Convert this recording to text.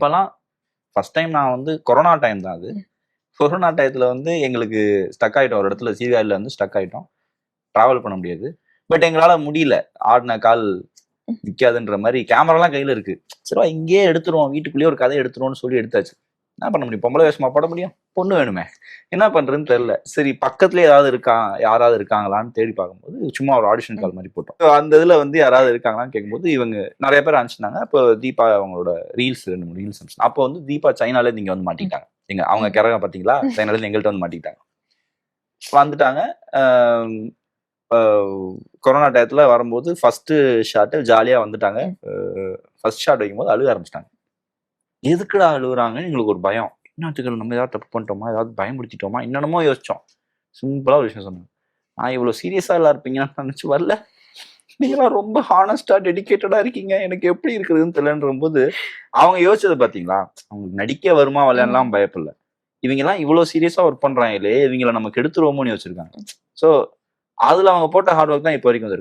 இப்பெல்லாம் first time நான் வந்து கொரோனா டைம் தான் அது. கொரோனா டயத்துல வந்து எங்களுக்கு ஸ்டக் ஆயிட்டோம். ஒரு இடத்துல சீர்காழியில வந்து ஸ்டக் ஆயிட்டோம். டிராவல் பண்ண முடியாது. பட் எங்களால முடியல. ஆடின கால் நிக்காதுன்ற மாதிரி கேமராலாம் கையில இருக்கு. சரி இங்கேயே எடுத்துருவோம், வீட்டுக்குள்ளேயே ஒரு கதை எடுத்துருவோம்னு சொல்லி எடுத்தாச்சு. என்ன பண்ண முடியும்? பொம்பளை வேஷமா போட முடியும்? பொண்ணு வேணுமே. என்ன பண்றதுன்னு தெரியல. சரி பக்கத்துல யாராவது இருக்காங்களான்னு தேடி பார்க்கும்போது சும்மா ஒரு ஆடிஷன் கால் மாதிரி போட்டோம். அந்த இதுல வந்து யாராவது இருக்காங்களான்னு கேட்கும்போது இவங்க நிறைய பேர் அனுப்பிச்சிருந்தாங்க. அப்போ தீபா அவங்களோட ரீல்ஸ் 2-3 ரீல்ஸ் அனுப்பிச்சு. அப்போ வந்து தீபா சைனால இருந்து இங்க வந்து மாட்டிக்கிட்டாங்க. அவங்க கிறக பாத்தீங்களா, சைனால இருந்து எங்கள்கிட்ட வந்து மாட்டிக்கிட்டாங்க. வந்துட்டாங்க. கொரோனா டயத்துல வரும்போது ஃபர்ஸ்ட் ஷாட் ஜாலியா வந்துட்டாங்க. ஃபர்ஸ்ட் ஷாட் வைக்கும்போது அழுக ஆரம்பிச்சிட்டாங்க. எதுக்குடா அழுகுறாங்கன்னு எங்களுக்கு ஒரு பயம். என்னத்துக்கு நம்ம ஏதாவது தப்பு பண்ணிட்டோமா, ஏதாவது பயமுடுத்திட்டோமா, என்னென்னமோ யோசிச்சோம். சிம்பிளா ஒரு விஷயம் சொன்னாங்க. நான் இவ்வளவு சீரியஸா எல்லாம் இருப்பீங்கன்னு நினைச்சு வரல. நீங்களாம் ரொம்ப ஹானஸ்டா டெடிகேட்டடா இருக்கீங்க, எனக்கு எப்படி இருக்குதுன்னு தெரியலன்ற போது அவங்க யோசிச்சது பாத்தீங்களா. அவங்களுக்கு நடிக்க வருமா வரலாம் பயப்படல. இவங்க எல்லாம் இவ்வளவு சீரியஸா ஒர்க் பண்றாங்களே, இவங்களை நமக்கு எடுத்துருவோமோன்னு யோசிச்சிருக்காங்க. சோ அதுல அவங்க போட்ட ஹார்ட் ஒர்க் தான் இப்போ வரைக்கும் இருக்கு.